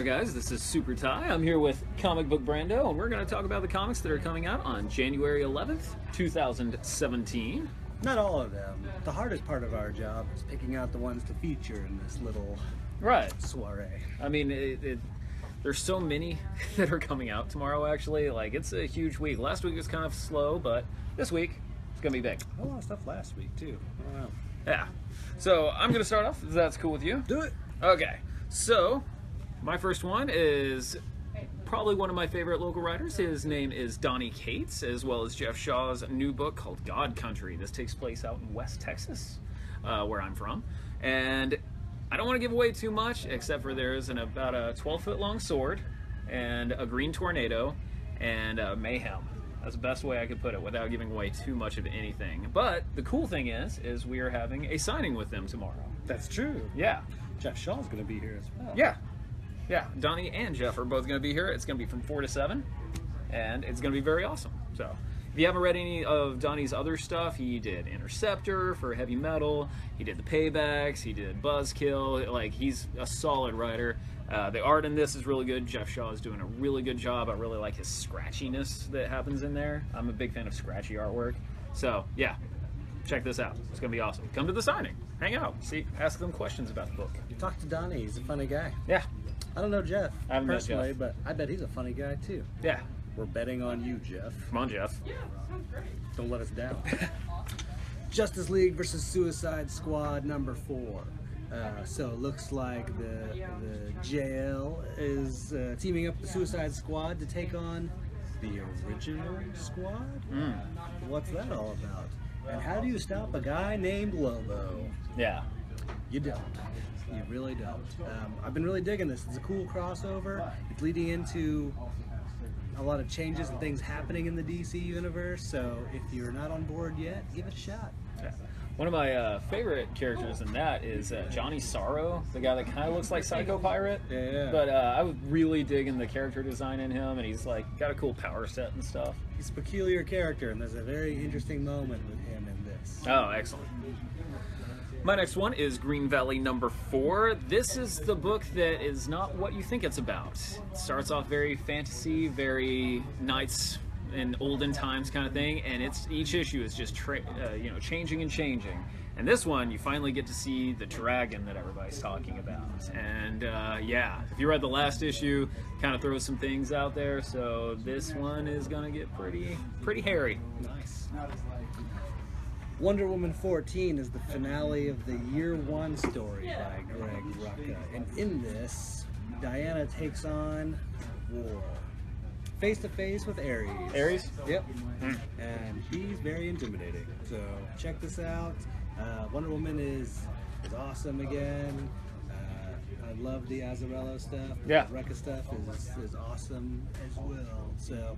there, guys. This is Super Ty. I'm here with Comic Book Brando, and we're going to talk about the comics that are coming out on January 11th, 2017. Not all of them. The hardest part of our job is picking out the ones to feature in this little soiree. I mean, there's so many that are coming out tomorrow, actually. Like, it's a huge week. Last week was kind of slow, but this week, it's going to be big. A lot of stuff last week, too. Wow. Yeah. So, I'm going to start off, if that's cool with you. Do it. Okay. So, my first one is probably one of my favorite local writers. His name is Donny Cates, as well as Geoff Shaw's new book called God Country. This takes place out in West Texas, where I'm from. And I don't want to give away too much, except for there's about a 12-foot long sword, and a green tornado, and mayhem. That's the best way I could put it without giving away too much of anything. But the cool thing is we are having a signing with them tomorrow. That's true. Yeah. Geoff Shaw's going to be here as well. Yeah. Yeah, Donny and Geoff are both going to be here. It's going to be from 4 to 7, and it's going to be very awesome. So, if you haven't read any of Donny's other stuff, he did Interceptor for heavy metal, he did The Paybacks, he did Buzzkill. Like, he's a solid writer. The art in this is really good. Geoff Shaw is doing a really good job. I really like his scratchiness that happens in there. I'm a big fan of scratchy artwork. So, yeah, check this out. It's going to be awesome. Come to the signing. Hang out. See, ask them questions about the book. Talk to Donny. He's a funny guy. Yeah. I don't know Geoff I haven't met personally, Geoff. but I bet he's a funny guy, too. Yeah. We're betting on you, Geoff. Come on, Geoff. Don't let us down. Justice League versus Suicide Squad number 4. So it looks like the JL is teaming up with the Suicide Squad to take on the original squad? What's that all about? And how do you stop a guy named Lobo? Yeah. You don't. You really don't. I've been really digging this. It's a cool crossover. It's leading into a lot of changes and things happening in the DC universe. So if you're not on board yet, give it a shot. Yeah. One of my favorite characters in that is Johnny Sorrow, the guy that kind of looks like Psycho Pirate. Yeah. But I was really digging the character design in him, and he's like got a cool power set and stuff. He's a peculiar character, and there's a very interesting moment with him in this. Oh, excellent. My next one is Green Valley number 4. This is the book that is not what you think it's about. It starts off very fantasy, very knights in olden times kind of thing, and each issue is just changing and changing. And this one, you finally get to see the dragon that everybody's talking about. And yeah, if you read the last issue, kind of throws some things out there. So this one is gonna get pretty hairy. Nice. Wonder Woman 14 is the finale of the Year One story by Greg Rucka. And in this, Diana takes on war. Face to face with Ares. Ares? Yep. And he's very intimidating. So check this out. Wonder Woman is awesome again. I love the Azzarello stuff. The Rucka stuff is awesome as well. So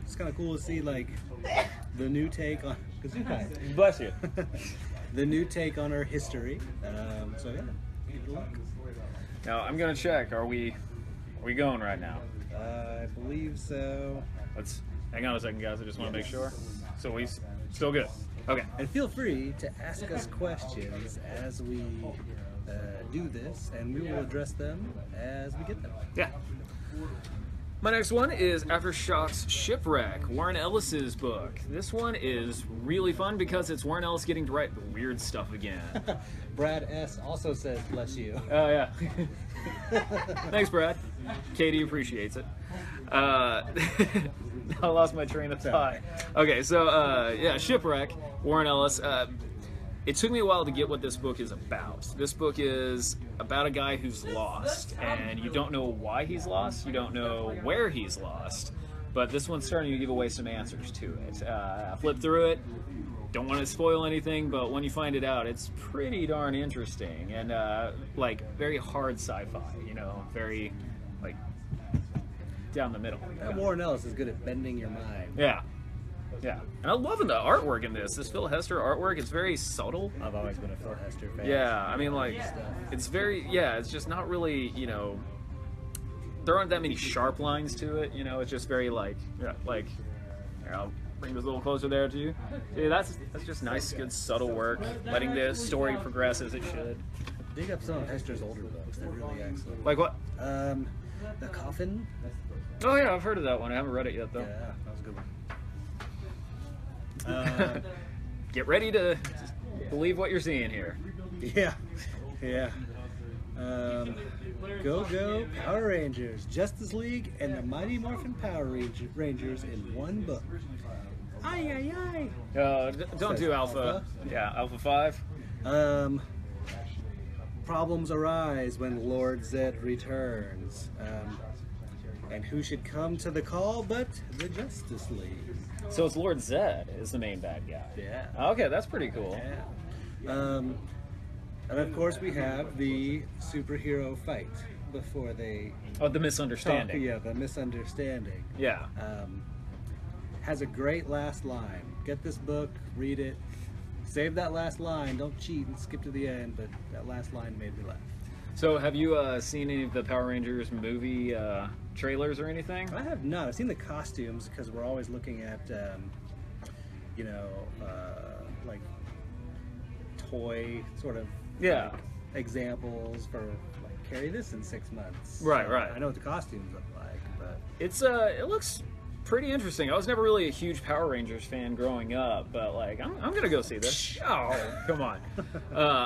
it's kind of cool to see like the new take on. Bless you. The new take on her history. So yeah, give it a look. Now I'm gonna check. Are we going right now? I believe so. Let's hang on a second, guys. I just want to make sure. So we still good. Okay. And feel free to ask us questions as we do this, and we will address them as we get them. Yeah. My next one is Aftershocks Shipwreck, Warren Ellis's book. This one is really fun because it's Warren Ellis getting to write weird stuff again. Brad S. also says, bless you. Oh, yeah. Thanks, Brad. Katie appreciates it. I lost my train of thought. Okay, so, yeah, Shipwreck, Warren Ellis. It took me a while to get what this book is about. This book is about a guy who's lost, and you don't know why he's lost, you don't know where he's lost, but this one's starting to give away some answers to it. I flipped through it, don't want to spoil anything, but when you find it out, it's pretty darn interesting, and like very hard sci-fi, you know, very like down the middle. Warren Ellis is good at bending your mind. Yeah. Yeah, and I'm loving the artwork in this. This Phil Hester artwork is very subtle. I've always been a Phil Hester fan. Yeah, I mean, like, it's very, it's just not really, you know, there aren't that many sharp lines to it, you know, it's just very, like, here, I'll bring this a little closer there to you. See, that's just nice, good, subtle work, letting the story progress as it should. dig up some of Hester's older books. They're really excellent. Like what? The Coffin. Oh yeah, I've heard of that one. I haven't read it yet though. Yeah, that was a good one. Get ready to believe what you're seeing here. Yeah, yeah. Go Power Rangers, Justice League, and the Mighty Morphin Power Rangers in one book. Aye, aye, aye. Don't do Alpha. Yeah, Alpha 5. Problems arise when Lord Zed returns. And who should come to the call but the Justice League? So it's Lord Zed is the main bad guy. Yeah. Okay, that's pretty cool. Yeah. And of course we have the superhero fight before they... Oh, the misunderstanding. Yeah, the misunderstanding. Yeah. Has a great last line. Get this book, read it, save that last line. Don't cheat and skip to the end, but that last line made me laugh. So have you seen any of the Power Rangers movie trailers or anything? I have not. I've seen the costumes because we're always looking at, like toy sort of like, examples for like carry this in 6 months. Right, so right. I know what the costumes look like, but it looks pretty interesting. I was never really a huge Power Rangers fan growing up, but like I'm gonna go see this. Oh, come on.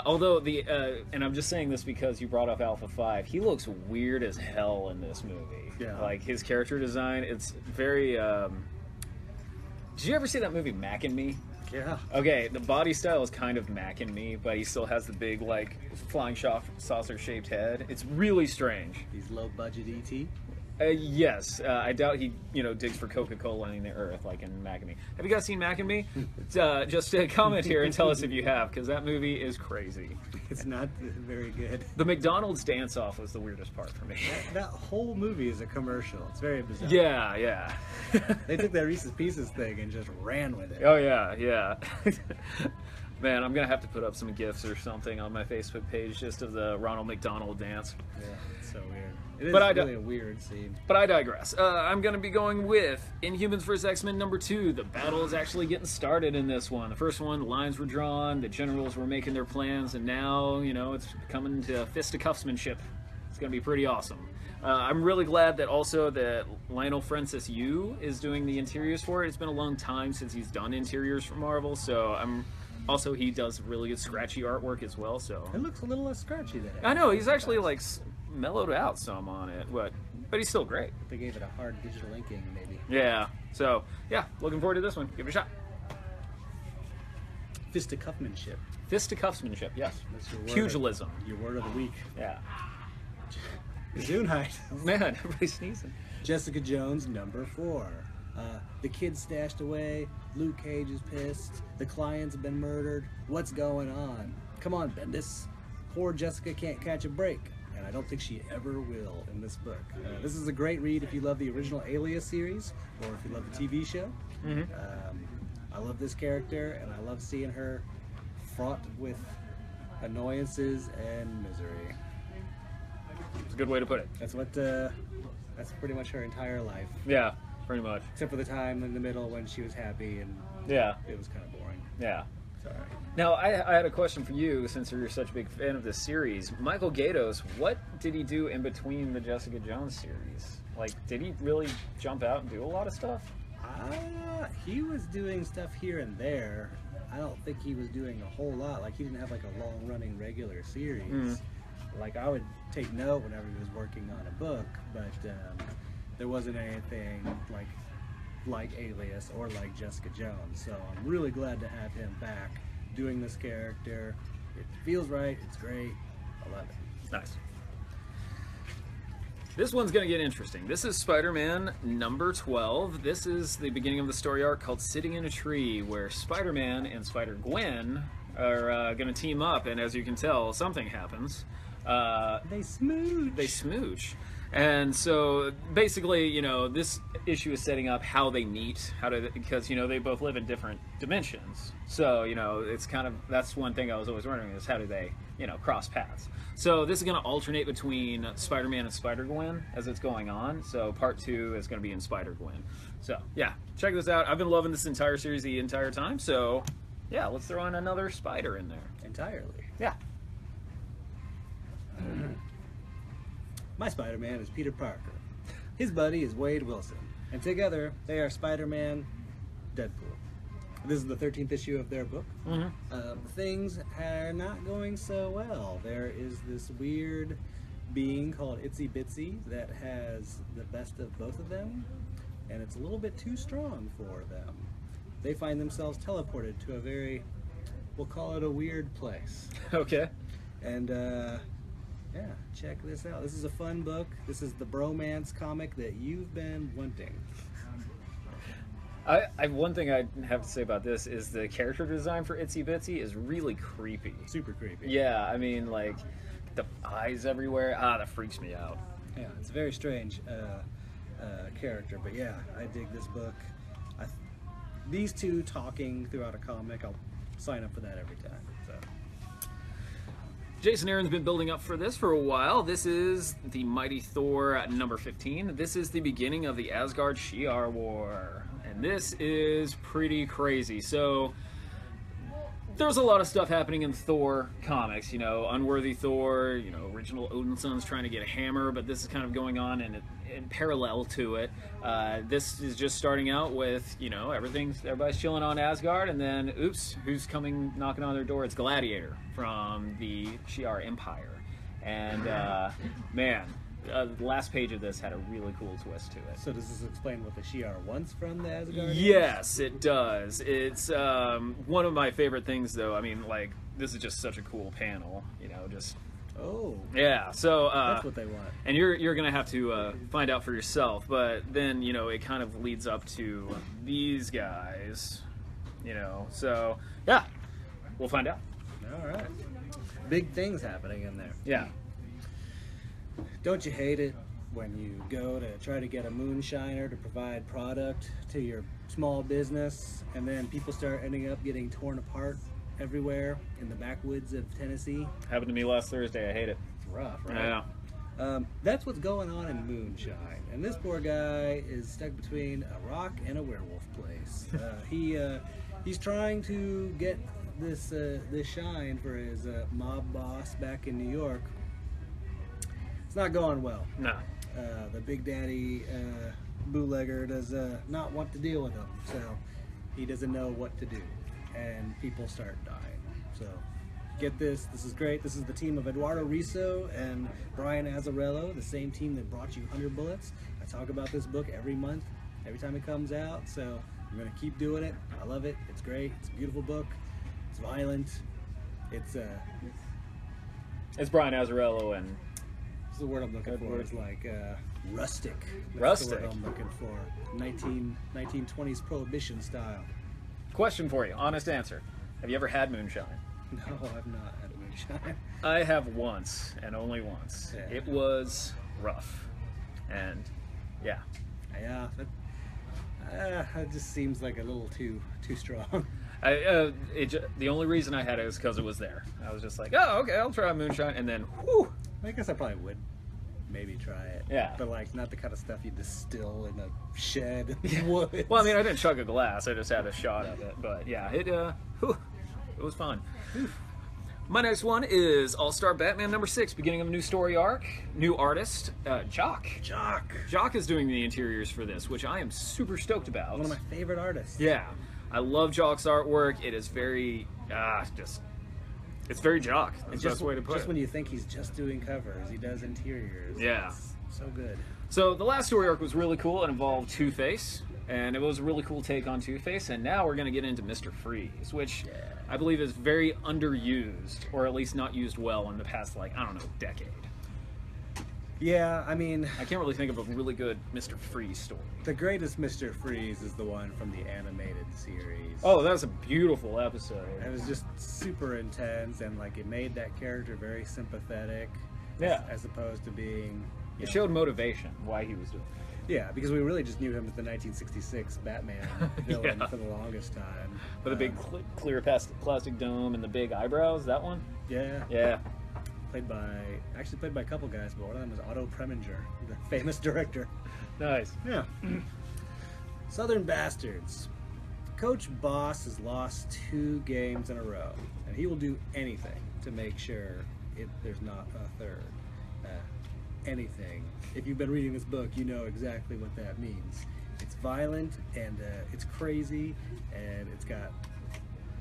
Although and I'm just saying this because you brought up Alpha 5, he looks weird as hell in this movie. Yeah. Like his character design, it's very. Did you ever see that movie Mac and Me? yeah. Okay, the body style is kind of Mac and Me, but he still has the big like flying saucer shaped head. It's really strange. He's low budget ET. Yes, I doubt he, digs for Coca-Cola in the earth like in Mac and Me. Have you guys seen Mac and Me? Just comment here and tell us if you have, because that movie is crazy. It's not very good. The McDonald's dance-off was the weirdest part for me. That whole movie is a commercial. It's very bizarre. Yeah, yeah. They took that Reese's Pieces thing and just ran with it. Oh yeah, yeah. Man, I'm gonna have to put up some GIFs or something on my Facebook page just of the Ronald McDonald dance. Yeah, it's so weird. It is But really a weird scene. But I digress. I'm going to be going with Inhumans vs. X-Men #2. The battle is actually getting started in this one. The first one, the lines were drawn, the generals were making their plans, and now, it's coming to fisticuffsmanship. It's going to be pretty awesome. I'm really glad that also that Lionel Francis Yu is doing the interiors for it. It's been a long time since he's done interiors for Marvel, so also he does really good scratchy artwork as well, so... It looks a little less scratchy than it. I know, he's actually like mellowed out some on it, but he's still great. They gave it a hard digital inking, maybe. Yeah, so yeah, looking forward to this one. Give it a shot. Fisticuffmanship. Fisticuffsmanship, yes. That's your word. Pugilism. Your word of the week. Yeah. Gesundheit. Man, everybody's sneezing. Jessica Jones #4. The kid's stashed away. Luke Cage is pissed. The client's been murdered. What's going on? Come on, Bendis. Poor Jessica can't catch a break. And I don't think she ever will in this book. This is a great read if you love the original Alias series or if you love the TV show. Mm-hmm. I love this character and I love seeing her fraught with annoyances and misery. It's a good way to put it. That's pretty much her entire life. Yeah, pretty much. Except for the time in the middle when she was happy and Yeah, it was kind of boring. yeah. Sorry. Now, I had a question for you, since you're such a big fan of this series. Michael Gaydos, what did he do in between the Jessica Jones series? Like, did he really jump out and do a lot of stuff? He was doing stuff here and there. I don't think he was doing a whole lot. Like, he didn't have like a long-running regular series. Mm. Like, I would take note whenever he was working on a book, but there wasn't anything like Alias or like Jessica Jones. So I'm really glad to have him back doing this character. It feels right. It's great. I love it. Nice. This one's going to get interesting. This is Spider-Man #12. This is the beginning of the story arc called Sitting in a Tree, where Spider-Man and Spider-Gwen are going to team up, and as you can tell, something happens. They smooch. They smooch. And so basically, this issue is setting up how they meet, because, they both live in different dimensions. So, it's kind of, that's one thing I was always wondering is how do they, cross paths. So this is going to alternate between Spider-Man and Spider-Gwen as it's going on. So part 2 is going to be in Spider-Gwen. So yeah, check this out. I've been loving this entire series the entire time. So yeah, let's throw in another spider in there. Entirely. Yeah. My Spider-Man is Peter Parker. His buddy is Wade Wilson. And together, they are Spider-Man, Deadpool. This is the 13th issue of their book. Things are not going so well. There is this weird being called Itsy Bitsy that has the best of both of them, and it's a little bit too strong for them. They find themselves teleported to a very, we'll call it a weird place. Okay. And yeah, check this out. This is a fun book. This is the bromance comic that you've been wanting. One thing I have to say about this is the character design for Itsy Bitsy is really creepy. Super creepy. Yeah, I mean, like, the eyes everywhere. That freaks me out. Yeah, it's a very strange character, but yeah, I dig this book. These two talking throughout a comic, I'll sign up for that every time. So. Jason Aaron's been building up for this for a while. This is the Mighty Thor at number 15. This is the beginning of the Asgard Shi'ar War. And this is pretty crazy. So, there's a lot of stuff happening in Thor comics. You know, Unworthy Thor, you know, original Odin's son's trying to get a hammer, but this is kind of going on in parallel to it. This is just starting out with, you know, everybody's chilling on Asgard, and then, oops, who's coming knocking on their door? It's Gladiator from the Shi'ar Empire. And, man, the last page of this had a really cool twist to it. So does this explain what the Shi'ar wants from the Asgard? Yes, it does. It's one of my favorite things, though. I mean, like, this is just such a cool panel, you know, just... Oh. Yeah, so... that's what they want. And you're going to have to find out for yourself, but then, you know, it kind of leads up to these guys, you know, so, yeah, we'll find out. All right. Big things happening in there. Yeah. Don't you hate it when you go to try to get a moonshiner to provide product to your small business, and then people start ending up getting torn apart everywhere in the backwoods of Tennessee? Happened to me last Thursday. I hate it. It's rough, right? Yeah. That's what's going on in Moonshine, and this poor guy is stuck between a rock and a werewolf place. He's trying to get this shine for his mob boss back in New York. It's not going well. No. The Big Daddy bootlegger does not want to deal with him, so he doesn't know what to do, and people start dying. So get this is great. This is the team of Eduardo Risso and Brian Azzarello, the same team that brought you 100 Bullets. I talk about this book every month, every time it comes out, so I'm going to keep doing it. I love it. It's great. It's a beautiful book. It's violent. It's Brian Azzarello and... What's the word I'm looking for? It's like rustic. That's rustic. the word I'm looking for. 1920s Prohibition style. Question for you, honest answer. Have you ever had moonshine? No, I've not had a moonshine. I have once, and only once. Yeah. It was rough. And, yeah. Yeah, it just seems like a little too strong. The only reason I had it was because it was there. I was just like, oh, okay, I'll try moonshine, and then, whew. I guess I probably would maybe try it. Yeah. But like not the kind of stuff you distill in a shed in the woods. Well, I mean, I didn't chug a glass. I just had a shot of it. But yeah, it was fun. My next one is All-Star Batman number 6, beginning of a new story arc. New artist, Jock. Jock is doing the interiors for this, which I am super stoked about. One of my favorite artists. Yeah. I love Jock's artwork. It is very, it's very Jock. That's the best way to put it. Just when you think he's just doing covers, he does interiors. Yeah. It's so good. So the last story arc was really cool. It involved Two-Face, and it was a really cool take on Two-Face. And now we're going to get into Mr. Freeze, which I believe is very underused, or at least not used well in the past, like, I don't know, decade. Yeah, I mean... I can't really think of a really good Mr. Freeze story. The greatest Mr. Freeze is the one from the animated series. Oh, that's a beautiful episode. It was just super intense, and like it made that character very sympathetic. Yeah. As opposed to being... It showed motivation, why he was doing it. Yeah, because we really just knew him as the 1966 Batman villain for the longest time. With a big clear plastic dome and the big eyebrows, that one? Yeah. Yeah. Played by a couple guys, but one of them was Otto Preminger, the famous director. Nice. Yeah. Southern Bastards. Coach Boss has lost 2 games in a row, and he will do anything to make sure there's not a third. Anything. If you've been reading this book, you know exactly what that means. It's violent and it's crazy, and it's got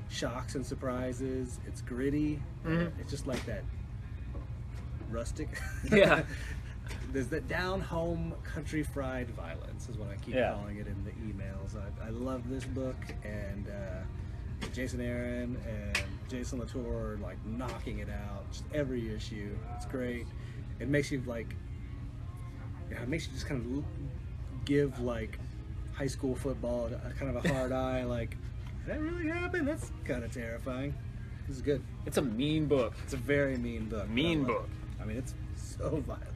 shocks and surprises. It's gritty. It's just like that rustic. Yeah. There's that down-home, country fried violence is what I keep calling it in the emails. I love this book, and Jason Aaron and Jason Latour are like knocking it out just every issue. It's great. It makes you like, it makes you just kind of give like high school football a kind of a hard eye. Like, did that really happen? That's kind of terrifying. This is good. It's a mean book. It's a very mean book. Mean book. I mean, it's so violent.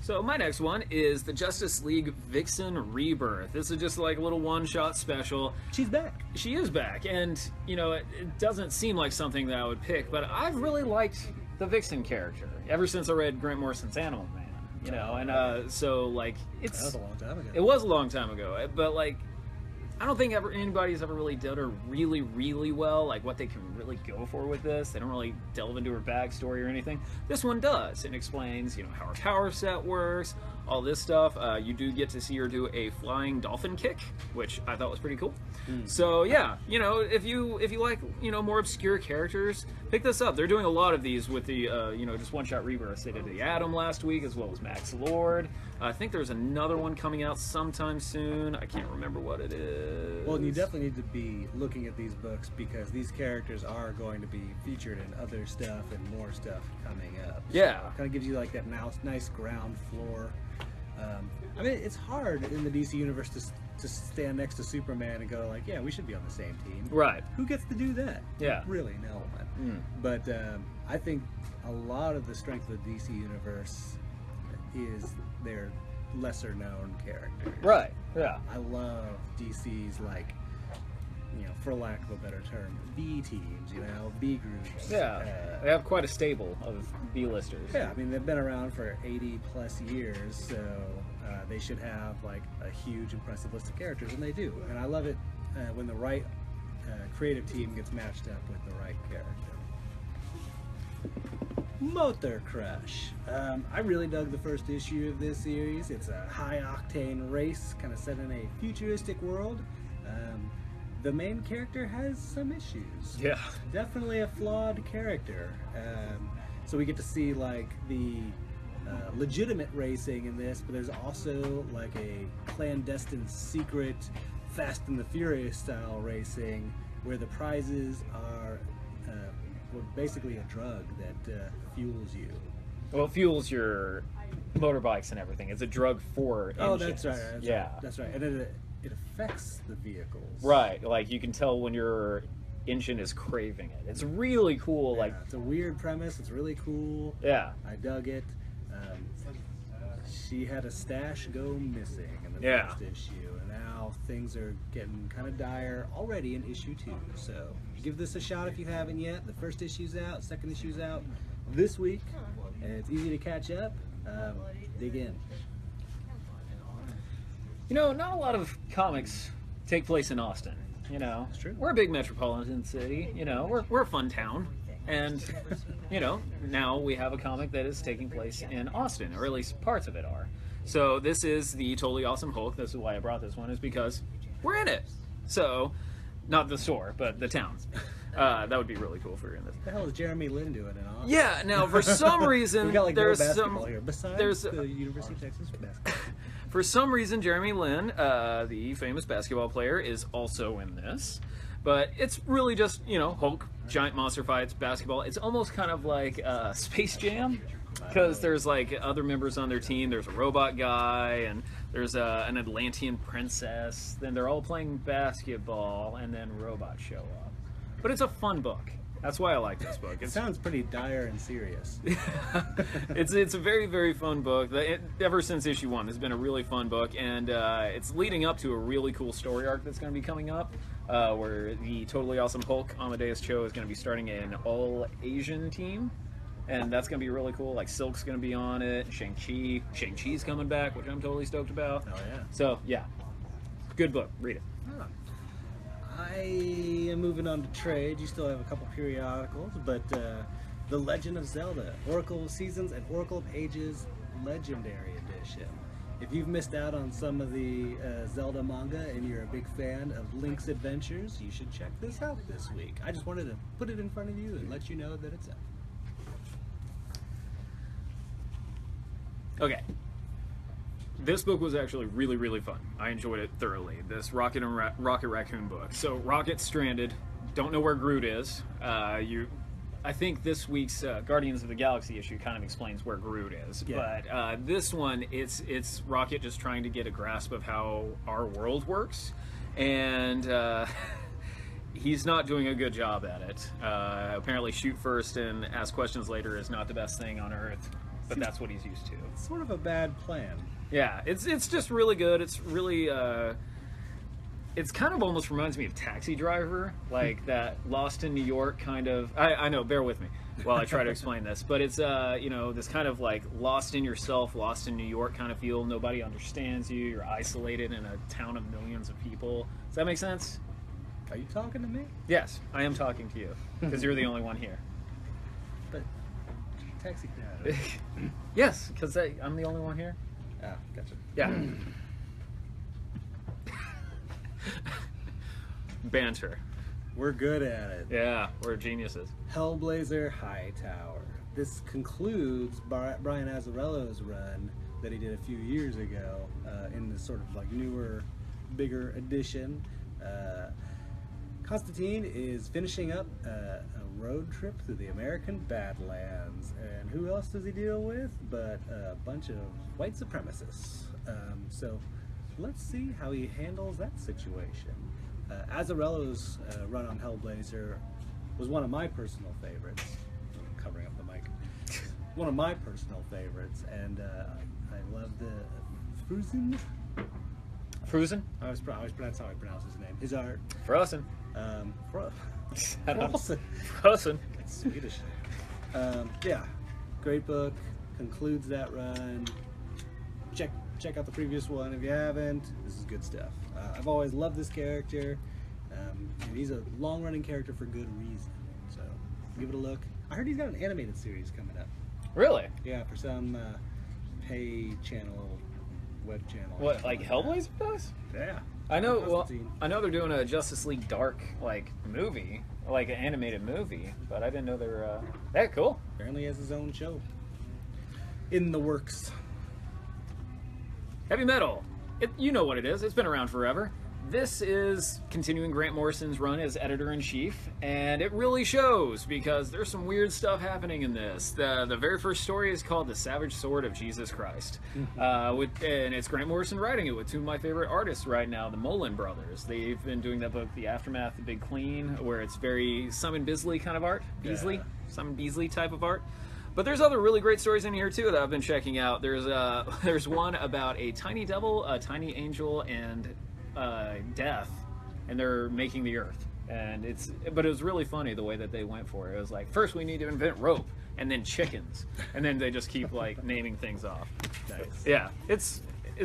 So my next one is the Justice League Vixen Rebirth. This is just like a little one-shot special. She's back. She is back, and you know, it doesn't seem like something that I would pick, but I've really liked the Vixen character ever since I read Grant Morrison's Animal Man. You know, and so like That was a long time ago. it was a long time ago, but like I don't think anybody's ever really done her really, really well, like what they can really go for with this. They don't really delve into her backstory or anything. This one does. It explains, you know, how her power set works, all this stuff. You do get to see her do a flying dolphin kick, which I thought was pretty cool. So yeah, you know, if you like, you know, more obscure characters, pick this up. They're doing a lot of these with the, you know, just one-shot rebirths. They did the Atom last week, as well as Max Lord. I think there's another one coming out sometime soon. I can't remember what it is. Well, you definitely need to be looking at these books because these characters are going to be featured in other stuff and more stuff coming up. Yeah. So it kind of gives you like that nice ground floor. I mean, it's hard in the DC universe to stand next to Superman and go like, yeah, we should be on the same team. Right. Who gets to do that? Yeah. Really, no one. But I think a lot of the strength of the DC universe is their lesser known characters. Right. Yeah. I love DC's, like, you know, for lack of a better term, B teams, you know, B groups. Yeah. They have quite a stable of B-listers. Yeah, I mean, they've been around for 80 plus years, so they should have like a huge, impressive list of characters, and they do. And I love it when the right creative team gets matched up with the right character. Motor Crush. I really dug the first issue of this series. It's a high-octane race, kind of set in a futuristic world. The main character has some issues. Yeah. Definitely a flawed character. So we get to see like the legitimate racing in this, but there's also like a clandestine, secret, Fast and the Furious style racing where the prizes are basically a drug that fuels you. Well, it fuels your motorbikes and everything. It's a drug for engines. Oh, that's right. That's right. And it affects the vehicles. Right. Like you can tell when your engine is craving it. It's really cool. Yeah, like it's a weird premise. It's really cool. Yeah. I dug it. She had a stash go missing in the Yeah. first issue, and now things are getting kind of dire already in issue 2. So give this a shot if you haven't yet. The first issue's out, second issue's out this week, and it's easy to catch up. Dig in. You know, not a lot of comics take place in Austin. You know, That's true. We're a big metropolitan city. You know, we're a fun town, and you know, now we have a comic that is taking place in Austin, or at least parts of it are. So this is the Totally Awesome Hulk. This is why I brought this one, is because we're in it. So, not the store, but the town. That would be really cool if we were in this. What the hell is Jeremy Lin doing in Austin? Yeah. Now, for some reason, We got like no there's basketball some here. Besides there's the University of Texas basketball. For some reason, Jeremy Lin, the famous basketball player, is also in this. But it's really just, you know, Hulk, giant monster fights, basketball. It's almost kind of like Space Jam, because there's like other members on their team. There's a robot guy, and there's an Atlantean princess. Then they're all playing basketball, and then robots show up. But it's a fun book. That's why I like this book. It sounds pretty dire and serious. It's a very, very fun book. Ever since issue 1, it's been a really fun book, and it's leading up to a really cool story arc that's going to be coming up, where the Totally Awesome Hulk, Amadeus Cho, is going to be starting an all-Asian team, and that's going to be really cool. Like, Silk's going to be on it, Shang-Chi's coming back, which I'm totally stoked about. Oh, yeah. So, yeah. Good book. Read it. Huh. I am moving on to trade. You still have a couple periodicals, but The Legend of Zelda, Oracle Seasons and Oracle of Ages Legendary Edition. If you've missed out on some of the Zelda manga and you're a big fan of Link's Adventures, you should check this out this week. I just wanted to put it in front of you and let you know that it's out. Okay. This book was actually really, really fun. I enjoyed it thoroughly. This Rocket and Rocket Raccoon book. So Rocket's stranded. Don't know where Groot is. I think this week's Guardians of the Galaxy issue kind of explains where Groot is. Yeah. But this one, it's Rocket just trying to get a grasp of how our world works, and he's not doing a good job at it. Apparently, shoot first and ask questions later is not the best thing on Earth, but that's what he's used to. It's sort of a bad plan. Yeah, it's just really good. It's really it's kind of almost reminds me of Taxi Driver, like that Lost in New York kind of. I know, bear with me while I try to explain this, but it's you know, this kind of like lost in yourself, lost in New York kind of feel. Nobody understands you. You're isolated in a town of millions of people. Does that make sense? Are you talking to me? Yes, I am talking to you because you're the only one here. But Taxi. Yes, because I'm the only one here. Ah, gotcha. Yeah. Banter. We're good at it. Yeah, we're geniuses. Hellblazer Hightower. This concludes Brian Azzarello's run that he did a few years ago in this sort of like newer, bigger edition. Constantine is finishing up a road trip through the American Badlands. And who else does he deal with but a bunch of white supremacists? So let's see how he handles that situation. Azzarello's run on Hellblazer was one of my personal favorites. I'm covering up the mic. One of my personal favorites, and I love the Fruzen. Fruzen? That's how I pronounce his name. His art. Frozen. Frozen. Frozen. It's Swedish. Yeah, great book. Concludes that run. Check out the previous one if you haven't. This is good stuff. I've always loved this character, and he's a long-running character for good reason. So give it a look. I heard he's got an animated series coming up. Really? Yeah, for some pay channel, web channel. What, like Hellblazer does? Yeah. I know. Well, Constantine. I know they're doing a Justice League Dark like movie, like an animated movie, but I didn't know they were. That cool. Apparently he has his own show in the works. Heavy metal. You know what it is. It's been around forever. This is continuing Grant Morrison's run as editor-in-chief, and it really shows because there's some weird stuff happening in this. The very first story is called The Savage Sword of Jesus Christ, and it's Grant Morrison writing it with two of my favorite artists right now, the Mullen brothers. They've been doing that book, The Aftermath, The Big Clean, where it's very Simon Bisley kind of art. Simon Beasley type of art. But there's other really great stories in here too that I've been checking out. There's one about a tiny devil, a tiny angel, and death, and they're making the earth. And but it was really funny the way that they went for it. It was like, first we need to invent rope, and then chickens, and then they just keep like naming things off. Nice. Yeah, it's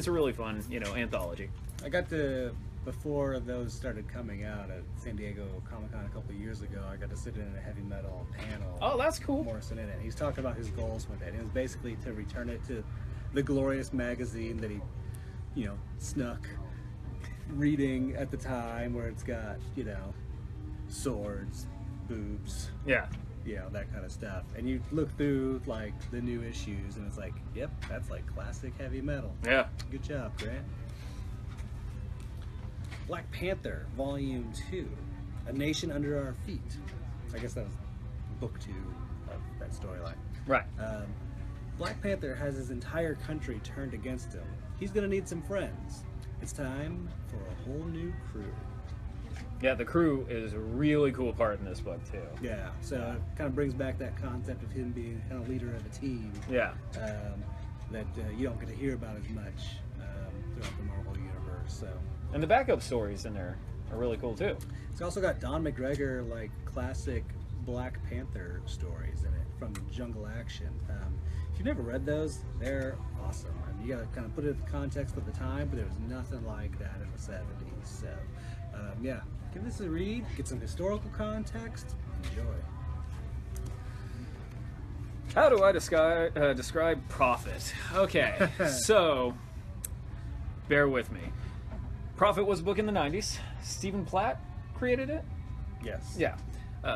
a really fun, anthology. I got to, before those started coming out at San Diego Comic-Con a couple of years ago, I got to sit in a heavy metal panel. Oh, that's cool. Morrison in it. He's talking about his goals with it. It was basically to return it to the glorious magazine that he, snuck reading at the time, where it's got, swords, boobs, Yeah. that kind of stuff. And you look through like the new issues and it's like, yep, that's like classic heavy metal. Yeah. Good job, Grant. Black Panther, Volume 2, A Nation Under Our Feet. I guess that was book 2 of that storyline. Right. Black Panther has his entire country turned against him. He's gonna need some friends. It's time for a whole new crew. Yeah, the crew is a really cool part in this book too. Yeah, so it kind of brings back that concept of him being kind of leader of a team. Yeah. That you don't get to hear about as much throughout the Marvel universe. So. And the backup stories in there are really cool too. It's also got Don McGregor, like classic Black Panther stories in it from Jungle Action. If you've never read those, they're awesome. I mean, you gotta kind of put it in the context of the time, but there was nothing like that in the 70s. So, yeah, give this a read, get some historical context, enjoy. How do I describe Prophet? Okay, so bear with me. Prophet was a book in the 90s. Stephen Platt created it? Yes. Yeah.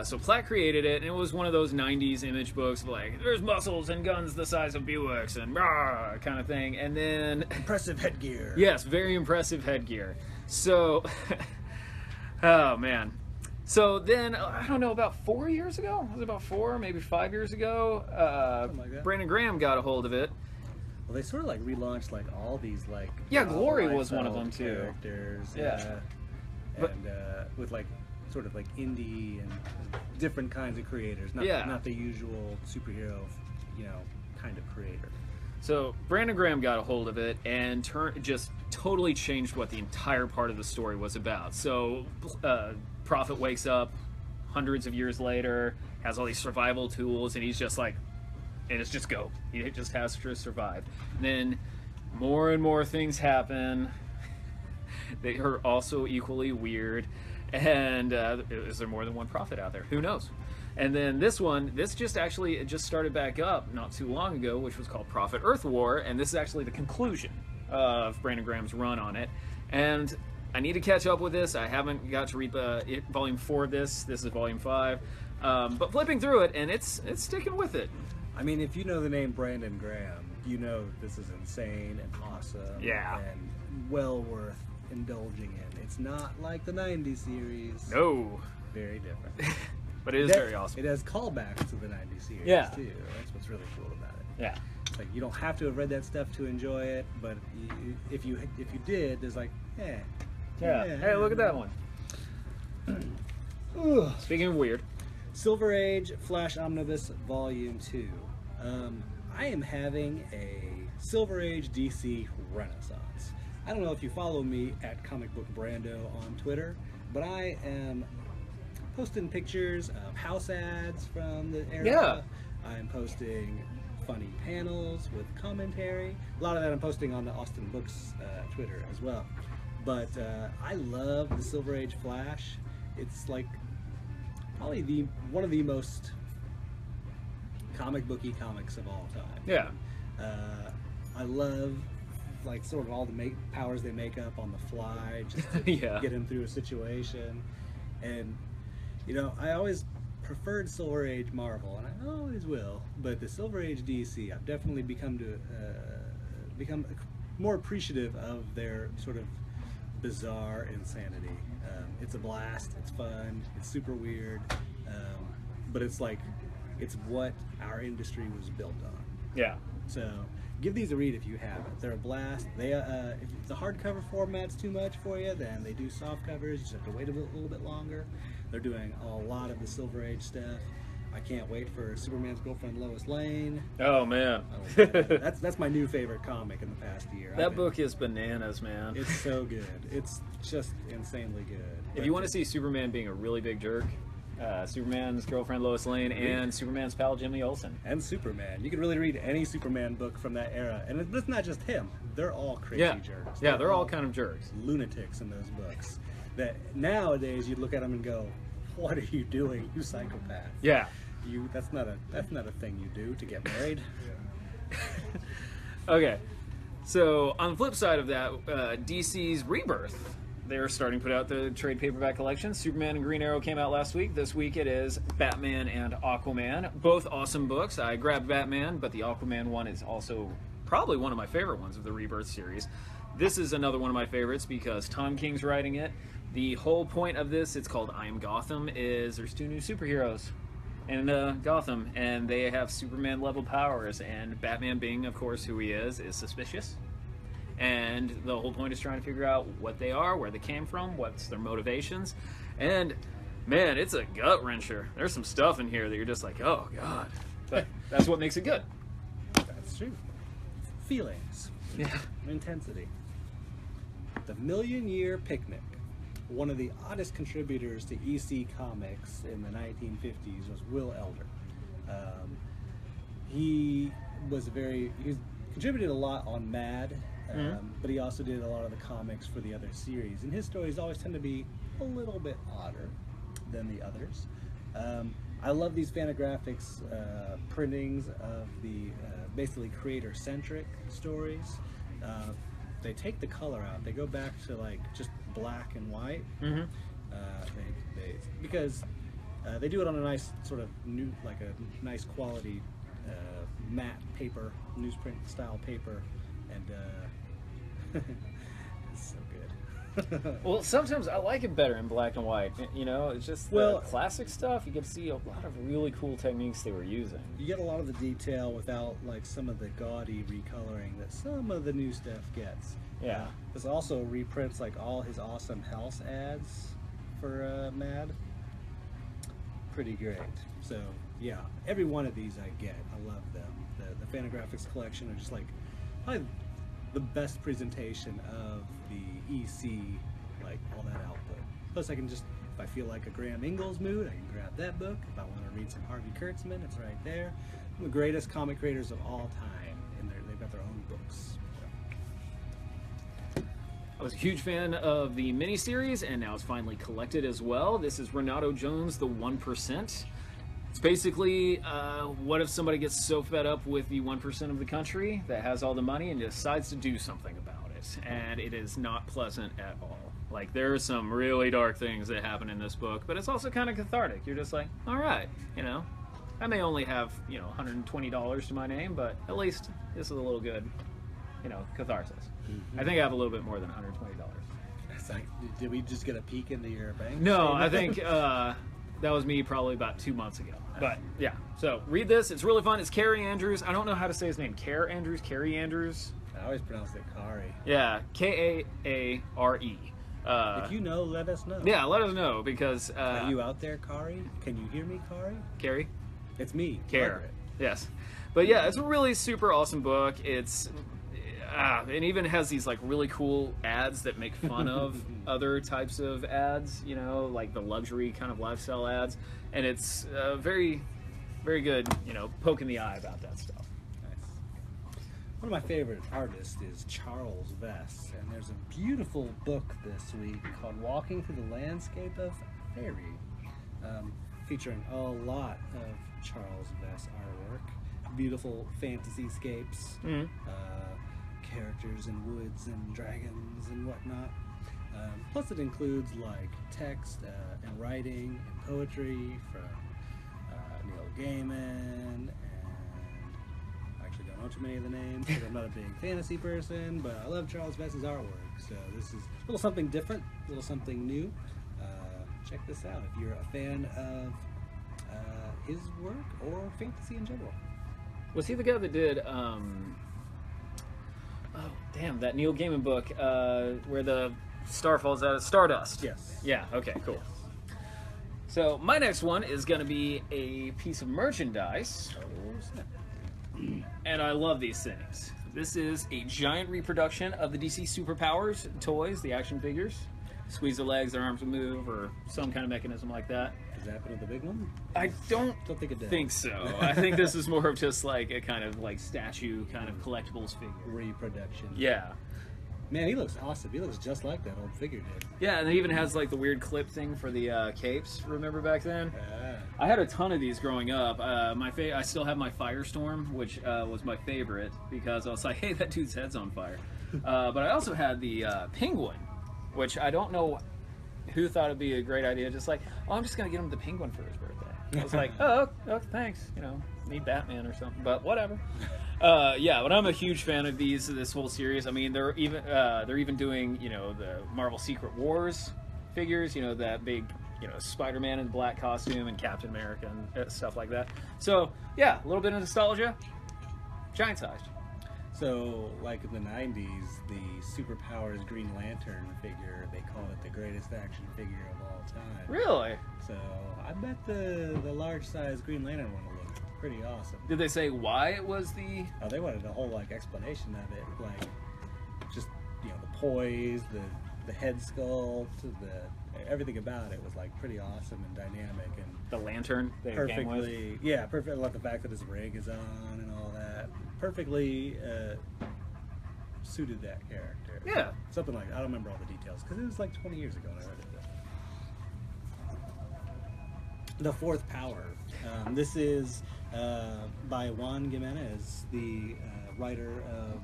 So Platt created it, and it was one of those 90s image books of like, there's muscles and guns the size of Buicks and rah, kind of thing. And then... Impressive headgear. Yes, very impressive headgear. So... oh, man. So then, I don't know, about 4 years ago? Was it about 4, maybe 5 years ago? Something like that. Brandon Graham got a hold of it. Well, they sort of like relaunched like all these like Yeah, Glory was one of them too. Characters, Yeah. and with like sort of like indie and different kinds of creators, not Yeah. not the usual superhero, kind of creator. So Brandon Graham got a hold of it and just totally changed what the entire part of the story was about. So Prophet wakes up hundreds of years later, has all these survival tools, and he's just like, and it's just go. He just has to survive. And then more and more things happen. They are also equally weird. And is there more than one Prophet out there? Who knows? And then this it just started back up not too long ago, which was called Prophet Earth War, and this is actually the conclusion of Brandon Graham's run on it. And I need to catch up with this. I haven't got to read volume 4 of this. This is volume 5. But flipping through it, and it's sticking with it. I mean, if you know the name Brandon Graham, you know this is insane and awesome. Yeah. And well worth indulging in. It's not like the 90s series. No. Very different. But it is very awesome. It has callbacks to the 90s series, Yeah. too. That's what's really cool about it. Yeah. It's like, you don't have to have read that stuff to enjoy it, but if you did, there's like, Yeah. Hey, look at that one. Speaking of weird. Silver Age Flash Omnibus Volume 2. I am having a Silver Age DC renaissance. I don't know if you follow me at Comic Book Brando on Twitter, but I am posting pictures of house ads from the era. Yeah. I'm posting funny panels with commentary. A lot of that I'm posting on the Austin Books Twitter as well. But I love the Silver Age Flash. It's like probably one of the most comic booky comics of all time. Yeah. I love like sort of all the powers they make up on the fly just to Yeah. get him through a situation. And I always preferred Silver Age Marvel, and I always will. But the Silver Age DC, I've definitely become more appreciative of their sort of bizarre insanity. It's a blast. It's fun. It's super weird. But it's what our industry was built on. Yeah. So give these a read if you haven't. They're a blast. They if the hardcover format's too much for you, then they do soft covers. You just have to wait a little bit longer. They're doing a lot of the Silver Age stuff. I can't wait for Superman's girlfriend Lois Lane. Oh man. That's my new favorite comic in the past year. That book is bananas, man. It's so good. It's just insanely good. If you want to see Superman being a really big jerk, Superman's girlfriend Lois Lane and Superman's pal Jimmy Olsen. And Superman. You can really read any Superman book from that era. And it's not just him. They're all crazy jerks. Yeah, they're all kind of jerks. Lunatics in those books. That nowadays you'd look at them and go, what are you doing, you psychopath? Yeah. That's not a thing you do to get married. Okay. So on the flip side of that, DC's Rebirth. They're starting to put out the trade paperback collection. Superman and Green Arrow came out last week. This week it is Batman and Aquaman. Both awesome books. I grabbed Batman, but the Aquaman one is also probably one of my favorite ones of the Rebirth series. This is another one of my favorites because Tom King's writing it. The whole point of this, it's called I Am Gotham, is there's 2 new superheroes in Gotham, and they have Superman level powers, and Batman, being of course who he is suspicious. And the whole point is trying to figure out what they are, where they came from, what's their motivations. And man, it's a gut wrencher. There's some stuff in here that you're just like, oh god. But that's what makes it good. That's true. Feelings. Yeah. Intensity. The Million Year Picnic. One of the oddest contributors to EC Comics in the 1950s was Will Elder. He contributed a lot on Mad, but he also did a lot of the comics for the other series. And his stories always tend to be a little bit odder than the others. I love these Fantagraphics printings of the basically creator-centric stories. They take the color out. They go back to like just black and white. Mm-hmm. Because they do it on a nice sort of new, like a nice quality matte paper, newsprint style paper, and it's so good. Well, sometimes I like it better in black and white. You know, it's just the classic stuff. You get to see a lot of really cool techniques they were using. You get a lot of the detail without like some of the gaudy recoloring that some of the new stuff gets. Yeah. This also reprints like all his awesome health ads for Mad. Pretty great. So yeah, every one of these I get. I love them. The Fantagraphics collection are just like probably the best presentation of the EC, like all that output. Plus I can just, if I feel like a Graham Ingalls mood, I can grab that book. If I want to read some Harvey Kurtzman, it's right there. The greatest comic creators of all time, and they've got their own books. I was a huge fan of the miniseries, and now it's finally collected as well. This is Renato Jones, The 1%. It's basically, what if somebody gets so fed up with the 1% of the country that has all the money and decides to do something about it? And it is not pleasant at all. Like, there are some really dark things that happen in this book, but it's also kind of cathartic. You're just like, all right, you know, I may only have, you know, $120 to my name, but at least this is a little good, you know, catharsis. I think I have a little bit more than $120. It's like, did we just get a peek into your bank? No, I think that was me probably about 2 months ago. But yeah, so read this. It's really fun. It's Carrie Andrews. I don't know how to say his name. Carrie Andrews. I always pronounce it Kari. Yeah, Kaare. If you know, let us know. Yeah, let us know because. Are you out there, Kari? Can you hear me, Kari? Carrie? It's me, Care. Margaret. Yes. But yeah, it's a really super awesome book. It's. It even has these like really cool ads that make fun of other types of ads, you know, like the luxury kind of lifestyle ads, and it's very, very good, you know, poking the eye about that stuff. Nice. One of my favorite artists is Charles Vess, and there's a beautiful book this week called Walking Through the Landscape of Fairy, featuring a lot of Charles Vess artwork, beautiful fantasy scapes. Mm-hmm. Characters and woods and dragons and whatnot. Plus it includes like text and writing and poetry from Neil Gaiman, and I actually don't know too many of the names because I'm not a big fantasy person, but I love Charles Vess's artwork, so this is a little something different, a little something new. Check this out if you're a fan of his work or fantasy in general. Was he the guy that did oh, damn, that Neil Gaiman book where the star falls out of Stardust? Yes. Yeah, okay, cool. So my next one is going to be a piece of merchandise. Oh, snap. And I love these things. This is a giant reproduction of the DC Superpowers toys, the action figures. Squeeze their legs, their arms will move, or some kind of mechanism like that. Does that happen with the big one? I don't think it does. think so. I think this is more of just like a kind of like statue, kind of collectibles figure. Reproduction. Yeah. Man, he looks awesome. He looks just like that old figure did. Yeah, and it even has like the weird clip thing for the capes. Remember back then? Yeah. I had a ton of these growing up. I still have my Firestorm, which was my favorite because I was like, hey, that dude's head's on fire. But I also had the Penguin, which I don't know who thought it'd be a great idea. Just like, oh, I'm just gonna get him the Penguin for his birthday. I was like, oh, thanks. You know, need Batman or something, but whatever. Yeah, but I'm a huge fan of this whole series. I mean, they're even doing, you know, the Marvel Secret Wars figures. You know, that big, you know, Spider-Man in black costume and Captain America and stuff like that. So yeah, a little bit of nostalgia, giant sized. So, like in the 90s, the Superpowers Green Lantern figure, they called it the greatest action figure of all time. Really? So, I bet the large-size Green Lantern one will look pretty awesome. Did they say why it was the... Oh, they wanted a whole, like, explanation of it. Like, just, you know, the poise, the head sculpt, everything about it was, like, pretty awesome and dynamic. And the lantern they came with? Yeah, perfect. I love the fact that his rig is on and all that. Perfectly suited that character. Yeah. Something like, I don't remember all the details because it was like 20 years ago when I read it. The Fourth Power. This is by Juan Jimenez, the writer of,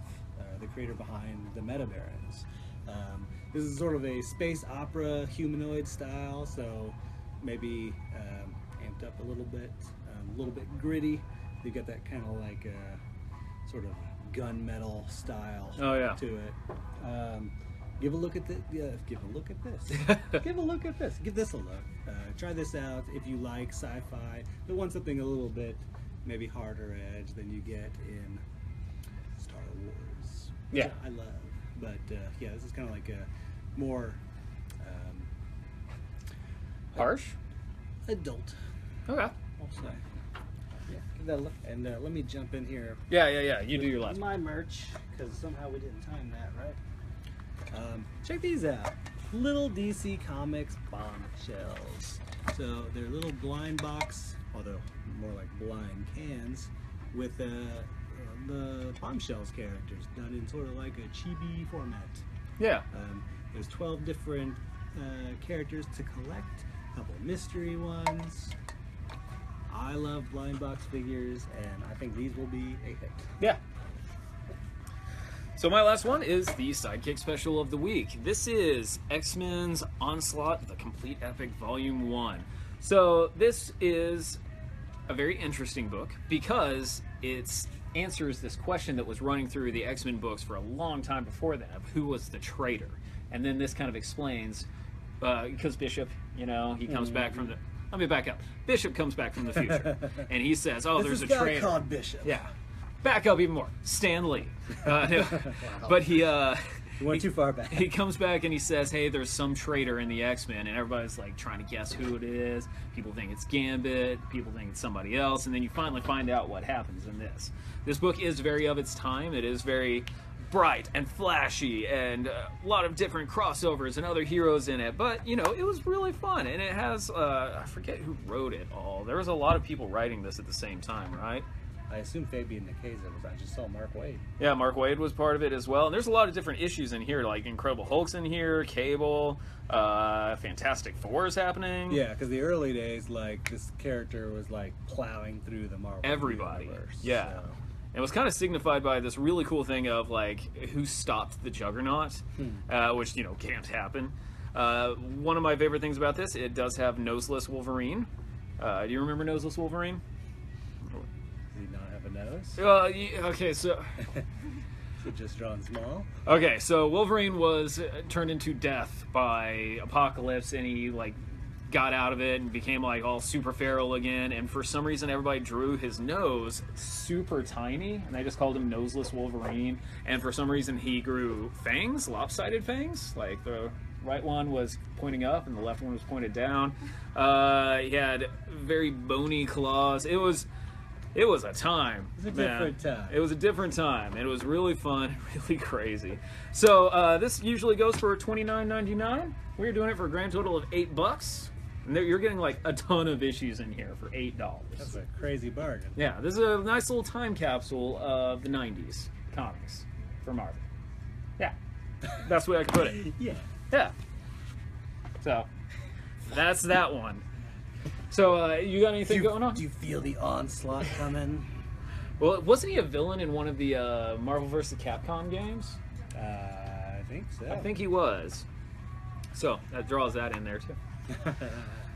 the creator behind the Meta Barons. This is sort of a space opera humanoid style, so maybe amped up a little bit gritty. You got that kind of like sort of gunmetal style to it. Give a look at this. Give a look at this. Give a look at this. Give this a look. Try this out if you like sci-fi, but want something a little bit maybe harder edge than you get in Star Wars. Yeah, which I love. But yeah, this is kind of like a more harsh, adult. Okay. I'll say. Yeah, give that a look. And let me jump in here. Yeah. You do your last. My merch, because somehow we didn't time that right. Check these out. Little DC Comics bombshells. So they're little blind box, although more like blind cans, with the bombshells characters done in sort of like a chibi format. Yeah. There's 12 different characters to collect, a couple mystery ones. I love blind box figures, and I think these will be a hit. Yeah. So my last one is the Sidekick Special of the Week. This is X-Men's Onslaught, the Complete Epic Volume 1. So this is a very interesting book because it answers this question that was running through the X-Men books for a long time before that of who was the traitor. And then this kind of explains, because Bishop, he comes back from the... Let me back up. Bishop comes back from the future, and he says, "Oh, there's a traitor." This guy called Bishop. Yeah. Back up even more. Stan Lee. No. But he went too far back. He comes back and he says, "Hey, there's some traitor in the X-Men," and everybody's like trying to guess who it is. People think it's Gambit. People think it's somebody else, and then you finally find out what happens in this. This book is very of its time. It is very bright and flashy and a lot of different crossovers and other heroes in it, but it was really fun, and it has I forget who wrote it all. There was a lot of people writing this at the same time, right? I assume Fabian Nicieza was. I just saw Mark Waid. Yeah, Mark Waid was part of it as well, and there's a lot of different issues in here, like Incredible Hulk's in here, Cable, Fantastic Four is happening. Yeah, because the early days, like, this character was like plowing through the Marvel universe. Yeah. So. It was kind of signified by this really cool thing of like who stopped the Juggernaut, which can't happen. One of my favorite things about this, it does have Noseless Wolverine. Do you remember Noseless Wolverine? Does he not have a nose? Okay, so Is it just drawn small? Okay, so Wolverine was turned into death by Apocalypse, and he got out of it and became all super feral again, and for some reason everybody drew his nose super tiny and they just called him Noseless Wolverine, and for some reason he grew fangs, lopsided fangs, like the right one was pointing up and the left one was pointed down. He had very bony claws. It was a time. It was a different time. It was a different time. It was really fun, really crazy. So this usually goes for $29.99. We're doing it for a grand total of $8. And you're getting a ton of issues in here for $8. That's a crazy bargain. Yeah, this is a nice little time capsule of the 90s comics for Marvel. Yeah, that's the way I can put it. Yeah. Yeah. So, that's that one. So, you got anything going on? Do you feel the onslaught coming? Well, wasn't he a villain in one of the Marvel vs. Capcom games? I think so. I think he was. So, that draws that in there, too.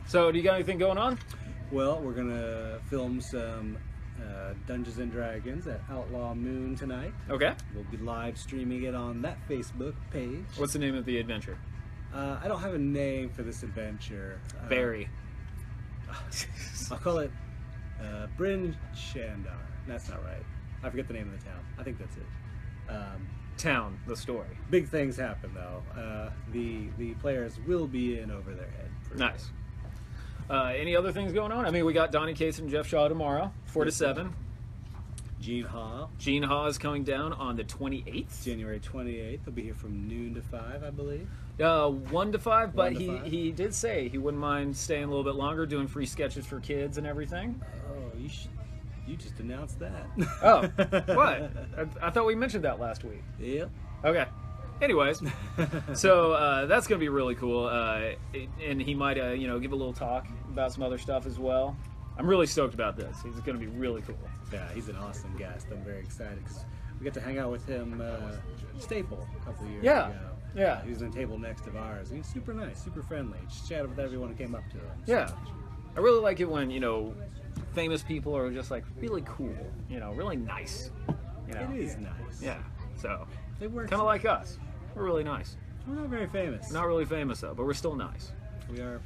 So, do you got anything going on? Well, we're going to film some Dungeons & Dragons at Outlaw Moon tonight. Okay. We'll be live streaming it on that Facebook page. What's the name of the adventure? I don't have a name for this adventure. Barry. I'll call it Bryn Shandar. That's not right. I forget the name of the town. I think that's it. Town, the story. Big things happen, though. The players will be in over their head. Nice. Any other things going on? I mean, we got Donnie Cates and Jeff Shaw tomorrow, 4 to 7. Gene Ha. Gene Ha is coming down on the 28th. January 28th. He'll be here from noon to 5, I believe. 1 to 5, but 1 to 5? he did say he wouldn't mind staying a little bit longer, doing free sketches for kids and everything. Oh, you just announced that. Oh, what? I thought we mentioned that last week. Yep. Okay. Anyways, so that's gonna be really cool, and he might you know, give a little talk about some other stuff as well. I'm really stoked about this. He's gonna be really cool. Yeah, he's an awesome guest. I'm very excited because we got to hang out with him Staple a couple of years Yeah. ago. Yeah. He was on a table next of ours. He was super nice, super friendly. Just chatted with everyone who came up to him. Yeah, I really like it when, you know, famous people are just like really cool, you know, really nice. You know? It is nice. Yeah. So It works. kind of like us. We're really nice. We're not very famous. Not really famous though, but we're still nice. We are.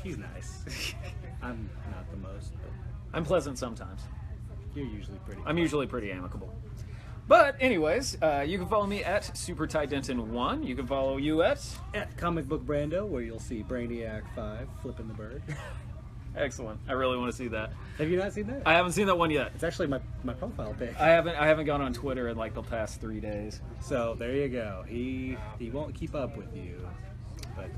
He's nice. I'm not the most, but I'm pleasant sometimes. you're usually pretty. I'm usually pretty amicable. But anyways, you can follow me at Super Ty Denton 1. You can follow you at At Comic Book Brando, where you'll see Brainiac 5 flipping the bird. Excellent. I really want to see that. Have you not seen that? I haven't seen that one yet. It's actually my profile pic. I haven't gone on Twitter in like the past 3 days. So there you go. He won't keep up with you, but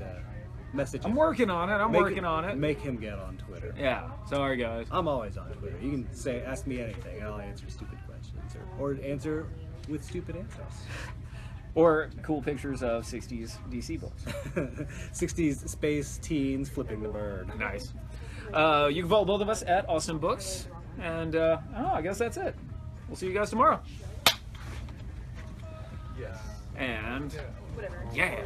message him. I'm working on it. I'm Make working on it. Make him get on Twitter. Yeah. Sorry guys. I'm always on Twitter. You can ask me anything, and I'll answer stupid questions or answer with stupid answers. Or cool pictures of 60s DC books. 60s space teens flipping the bird. Nice. You can follow both of us at Austin Books. And I guess that's it. We'll see you guys tomorrow. And Whatever. yeah.